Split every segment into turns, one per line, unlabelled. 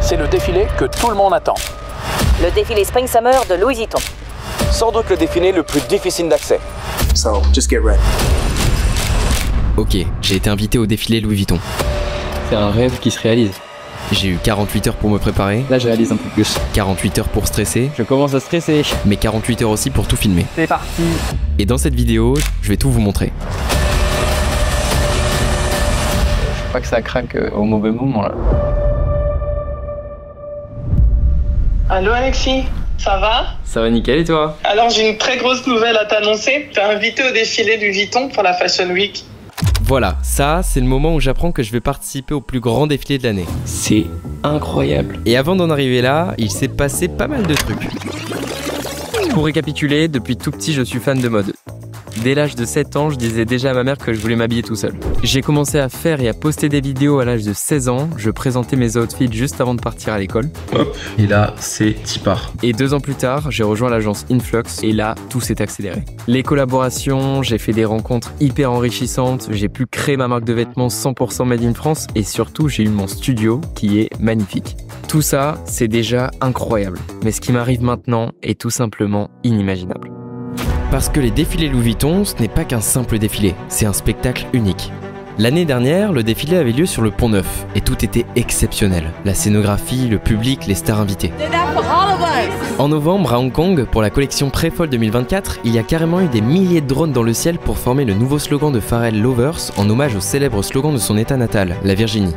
c'est le défilé que tout le monde attend.
Le défilé Spring Summer de Louis Vuitton.
Sans doute le défilé le plus difficile d'accès.
So, just get ready.
Ok, j'ai été invité au défilé Louis Vuitton.
C'est un rêve qui se réalise.
J'ai eu 48 heures pour me préparer.
Là, je réalise un peu plus.
48 heures pour stresser.
Je commence à stresser.
Mais 48 heures aussi pour tout filmer.
C'est parti.
Et dans cette vidéo, je vais tout vous montrer.
Je crois que ça craque au mauvais moment là.
Allô Alexis, ça va?
Ça va nickel et toi?
Alors j'ai une très grosse nouvelle à t'annoncer. T'es invité au défilé Louis Vuitton pour la Fashion Week.
Voilà, ça c'est le moment où j'apprends que je vais participer au plus grand défilé de l'année.
C'est incroyable.
Et avant d'en arriver là, il s'est passé pas mal de trucs. Pour récapituler, depuis tout petit je suis fan de mode. Dès l'âge de 7 ans, je disais déjà à ma mère que je voulais m'habiller tout seul. J'ai commencé à faire et à poster des vidéos à l'âge de 16 ans. Je présentais mes outfits juste avant de partir à l'école.
Hop, et là, c'est Tipar.
Et 2 ans plus tard, j'ai rejoint l'agence Influx et là, tout s'est accéléré. Les collaborations, j'ai fait des rencontres hyper enrichissantes, j'ai pu créer ma marque de vêtements 100% made in France et surtout, j'ai eu mon studio qui est magnifique. Tout ça, c'est déjà incroyable. Mais ce qui m'arrive maintenant est tout simplement inimaginable. Parce que les défilés Louis Vuitton, ce n'est pas qu'un simple défilé, c'est un spectacle unique. L'année dernière, le défilé avait lieu sur le Pont Neuf et tout était exceptionnel. La scénographie, le public, les stars invitées. En novembre, à Hong Kong, pour la collection Pré-Fall 2024, il y a carrément eu des milliers de drones dans le ciel pour former le nouveau slogan de Pharrell Lovers en hommage au célèbre slogan de son état natal, la Virginie.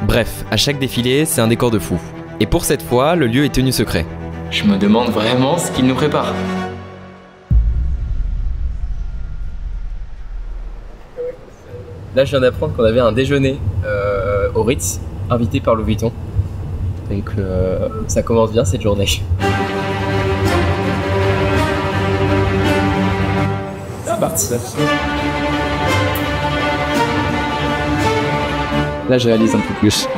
Bref, à chaque défilé, c'est un décor de fou. Et pour cette fois, le lieu est tenu secret.
Je me demande vraiment ce qu'il nous prépare. Là, je viens d'apprendre qu'on avait un déjeuner au Ritz, invité par Louis Vuitton. Donc, ça commence bien cette journée. C'est parti. Là, je réalise un peu plus.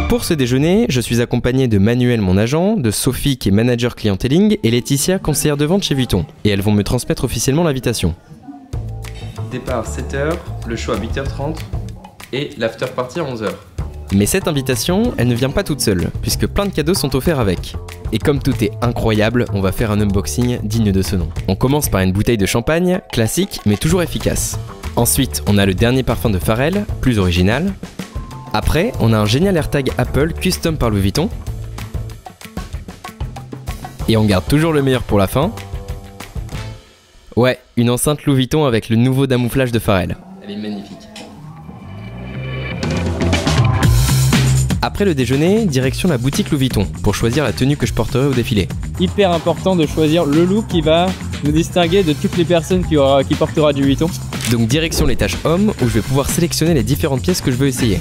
Pour ce déjeuner, je suis accompagné de Manuel, mon agent, de Sophie qui est manager clienteling et Laetitia, conseillère de vente chez Vuitton. Et elles vont me transmettre officiellement l'invitation.
Départ 7h, le show à 8h30 et l'after party à 11h.
Mais cette invitation, elle ne vient pas toute seule, puisque plein de cadeaux sont offerts avec. Et comme tout est incroyable, on va faire un unboxing digne de ce nom. On commence par une bouteille de champagne, classique mais toujours efficace. Ensuite, on a le dernier parfum de Pharrell, plus original. Après, on a un génial AirTag Apple custom par Louis Vuitton. Et on garde toujours le meilleur pour la fin. Ouais, une enceinte Louis Vuitton avec le nouveau damouflage de Pharrell.
Elle est magnifique.
Après le déjeuner, direction la boutique Louis Vuitton pour choisir la tenue que je porterai au défilé.
Hyper important de choisir le look qui va nous distinguer de toutes les personnes qui portera du Vuitton.
Donc direction l'étage homme où je vais pouvoir sélectionner les différentes pièces que je veux essayer.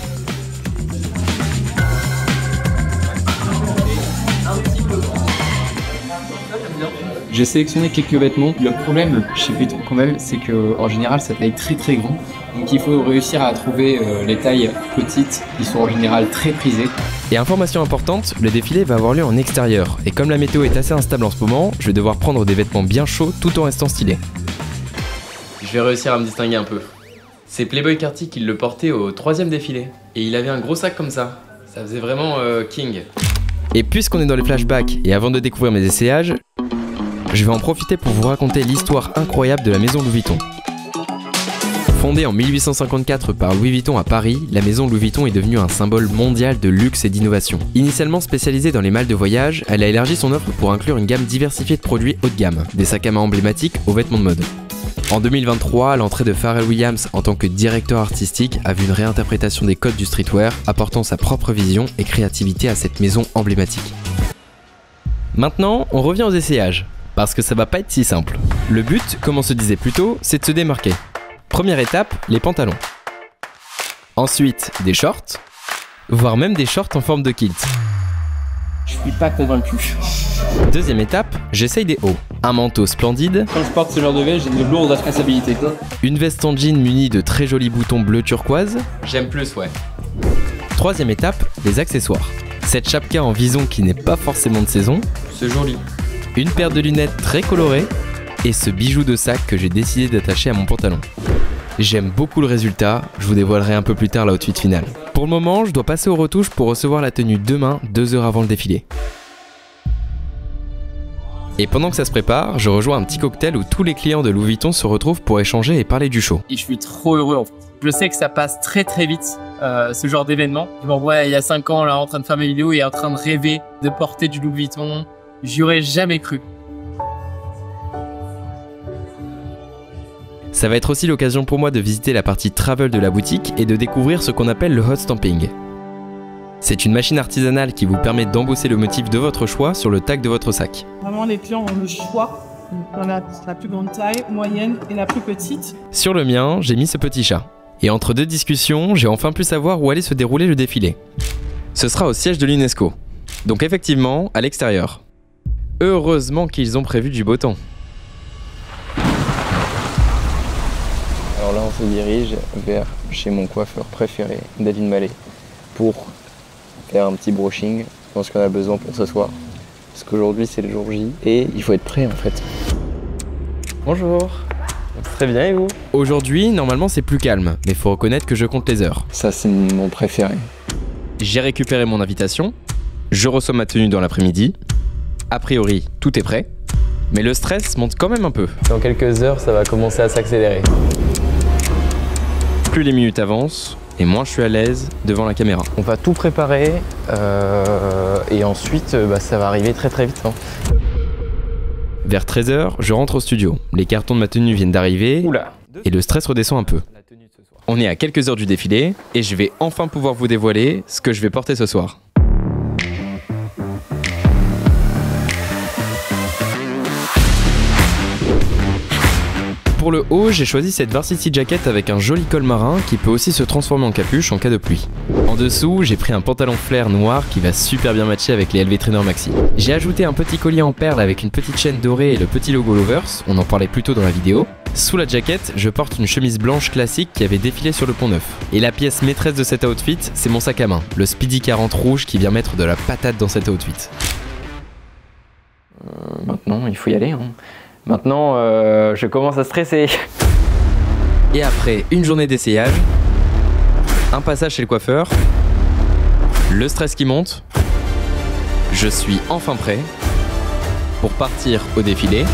J'ai sélectionné quelques vêtements. Le problème chez Vuitton quand même, c'est qu'en général ça taille très très grand. Donc il faut réussir à trouver les tailles petites qui sont en général très prisées.
Et information importante, le défilé va avoir lieu en extérieur. Et comme la météo est assez instable en ce moment, je vais devoir prendre des vêtements bien chauds tout en restant stylé.
Je vais réussir à me distinguer un peu. C'est Playboy Carty qui le portait au 3e défilé. Et il avait un gros sac comme ça. Ça faisait vraiment king.
Et puisqu'on est dans les flashbacks et avant de découvrir mes essayages, je vais en profiter pour vous raconter l'histoire incroyable de la maison Louis Vuitton. Fondée en 1854 par Louis Vuitton à Paris, la maison Louis Vuitton est devenue un symbole mondial de luxe et d'innovation. Initialement spécialisée dans les malles de voyage, elle a élargi son offre pour inclure une gamme diversifiée de produits haut de gamme, des sacs à main emblématiques aux vêtements de mode. En 2023, l'entrée de Pharrell Williams en tant que directeur artistique a vu une réinterprétation des codes du streetwear, apportant sa propre vision et créativité à cette maison emblématique. Maintenant, on revient aux essayages. Parce que ça va pas être si simple. Le but, comme on se disait plus tôt, c'est de se démarquer. Première étape, les pantalons. Ensuite, des shorts, voire même des shorts en forme de kilt.
Je suis pas convaincu.
Deuxième étape, j'essaye des hauts. Un manteau splendide.
Quand je porte ce genre de veste, j'ai de lourdes responsabilités.
Une veste en jean munie de très jolis boutons bleu turquoise.
J'aime plus, ouais.
Troisième étape, les accessoires. Cette chapka en vison qui n'est pas forcément de saison.
C'est joli.
Une paire de lunettes très colorées et ce bijou de sac que j'ai décidé d'attacher à mon pantalon. J'aime beaucoup le résultat, je vous dévoilerai un peu plus tard l'outfit final. Pour le moment, je dois passer aux retouches pour recevoir la tenue demain, 2 heures avant le défilé. Et pendant que ça se prépare, je rejoins un petit cocktail où tous les clients de Louis Vuitton se retrouvent pour échanger et parler du show.
Et je suis trop heureux en fait. Je sais que ça passe très très vite, ce genre d'événement. Je me vois il y a 5 ans là en train de faire mes vidéos et en train de rêver de porter du Louis Vuitton. J'y aurais jamais cru.
Ça va être aussi l'occasion pour moi de visiter la partie travel de la boutique et de découvrir ce qu'on appelle le hot stamping. C'est une machine artisanale qui vous permet d'embosser le motif de votre choix sur le tag de votre sac.
Vraiment, les clients ont le choix. On a la plus grande taille, moyenne et la plus petite.
Sur le mien, j'ai mis ce petit chat. Et entre 2 discussions, j'ai enfin pu savoir où allait se dérouler le défilé. Ce sera au siège de l'UNESCO. Donc effectivement, à l'extérieur. Heureusement qu'ils ont prévu du beau temps.
Alors là, on se dirige vers chez mon coiffeur préféré, David Mallet, pour faire un petit brushing. Je pense qu'on a besoin pour ce soir. Parce qu'aujourd'hui, c'est le jour J et il faut être prêt en fait. Bonjour. Très bien et vous?
Aujourd'hui, normalement c'est plus calme, mais faut reconnaître que je compte les heures.
Ça, c'est mon préféré.
J'ai récupéré mon invitation, je reçois ma tenue dans l'après-midi. A priori, tout est prêt, mais le stress monte quand même un peu.
Dans quelques heures, ça va commencer à s'accélérer.
Plus les minutes avancent, et moins je suis à l'aise devant la caméra.
On va tout préparer et ensuite, ça va arriver très très vite. Hein.
Vers 13h, je rentre au studio. Les cartons de ma tenue viennent d'arriver et le stress redescend un peu. On est à quelques heures du défilé et je vais enfin pouvoir vous dévoiler ce que je vais porter ce soir. Pour le haut, j'ai choisi cette varsity jacket avec un joli col marin qui peut aussi se transformer en capuche en cas de pluie. En dessous, j'ai pris un pantalon flair noir qui va super bien matcher avec les LV Trainer Maxi. J'ai ajouté un petit collier en perles avec une petite chaîne dorée et le petit logo Lovers, on en parlait plus tôt dans la vidéo. Sous la jaquette, je porte une chemise blanche classique qui avait défilé sur le Pont Neuf. Et la pièce maîtresse de cet outfit, c'est mon sac à main, le Speedy 40 rouge qui vient mettre de la patate dans cet outfit.
Maintenant, il faut y aller. Hein. Maintenant, je commence à stresser.
Et après une journée d'essayage, un passage chez le coiffeur, le stress qui monte, je suis enfin prêt pour partir au défilé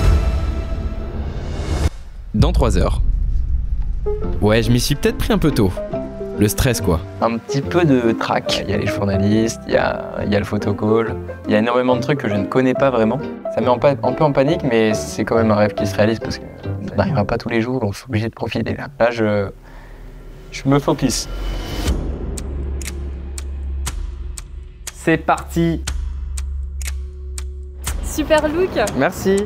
dans 3 heures. Ouais, je m'y suis peut-être pris un peu tôt. Le stress quoi.
Un petit peu de trac. Il y a les journalistes, il y a le photocall, il y a énormément de trucs que je ne connais pas vraiment. Ça met un peu en panique, mais c'est quand même un rêve qui se réalise parce que ça n'arrivera pas tous les jours, donc je suis obligé de profiter là. Là, je me focus. C'est parti.
Super look.
Merci.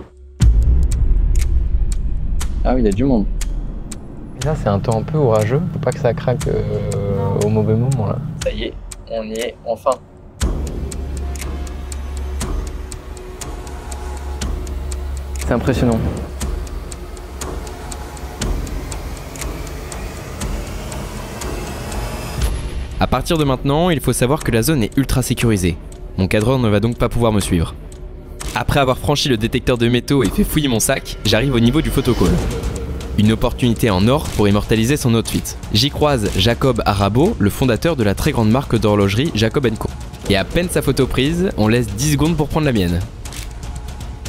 Ah oui, il y a du monde. Et là, c'est un temps un peu orageux. Faut pas que ça craque au mauvais moment là. Ça y est, on y est enfin. C'est impressionnant.
À partir de maintenant, il faut savoir que la zone est ultra sécurisée. Mon cadreur ne va donc pas pouvoir me suivre. Après avoir franchi le détecteur de métaux et fait fouiller mon sac, j'arrive au niveau du photocall. Une opportunité en or pour immortaliser son outfit. J'y croise Jacob Arabo, le fondateur de la très grande marque d'horlogerie Jacob & Co. Et à peine sa photo prise, on laisse 10 secondes pour prendre la mienne.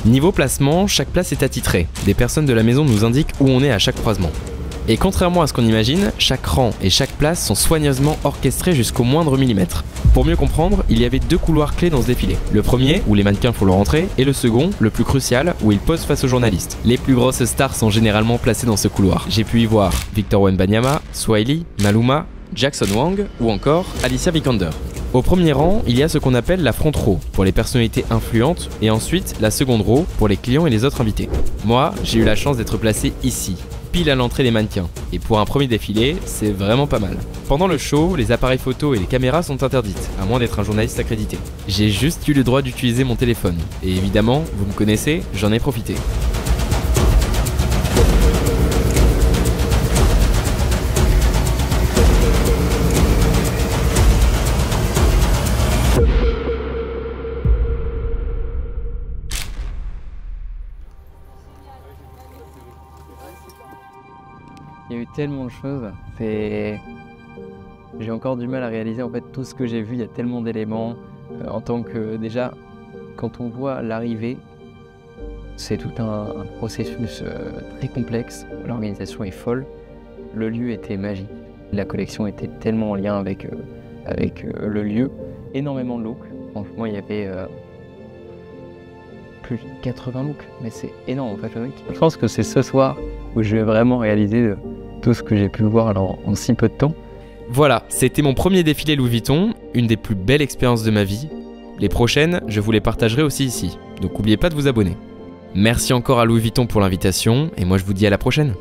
Niveau placement, chaque place est attitrée. Des personnes de la maison nous indiquent où on est à chaque croisement. Et contrairement à ce qu'on imagine, chaque rang et chaque place sont soigneusement orchestrés jusqu'au moindre millimètre. Pour mieux comprendre, il y avait 2 couloirs clés dans ce défilé. Le premier, où les mannequins font leur entrée, et le second, le plus crucial, où ils posent face aux journalistes. Les plus grosses stars sont généralement placées dans ce couloir. J'ai pu y voir Victor Wembanyama, Swiley, Maluma, Jackson Wang ou encore Alicia Vikander. Au premier rang, il y a ce qu'on appelle la front row pour les personnalités influentes et ensuite la seconde row pour les clients et les autres invités. Moi, j'ai eu la chance d'être placé ici, pile à l'entrée des mannequins. Et pour un premier défilé, c'est vraiment pas mal. Pendant le show, les appareils photo et les caméras sont interdites, à moins d'être un journaliste accrédité. J'ai juste eu le droit d'utiliser mon téléphone. Et évidemment, vous me connaissez, j'en ai profité.
Il y a eu tellement de choses. J'ai encore du mal à réaliser en fait tout ce que j'ai vu. Il y a tellement d'éléments. En tant que déjà, quand on voit l'arrivée, c'est tout un processus très complexe. L'organisation est folle. Le lieu était magique. La collection était tellement en lien avec le lieu. Énormément de looks. Franchement, il y avait plus de 80 looks. Mais c'est énorme en fait. Je pense que c'est ce soir où je vais vraiment réaliser tout ce que j'ai pu voir en si peu de temps.
Voilà, c'était mon premier défilé Louis Vuitton, une des plus belles expériences de ma vie. Les prochaines, je vous les partagerai aussi ici, donc n'oubliez pas de vous abonner. Merci encore à Louis Vuitton pour l'invitation, et moi je vous dis à la prochaine.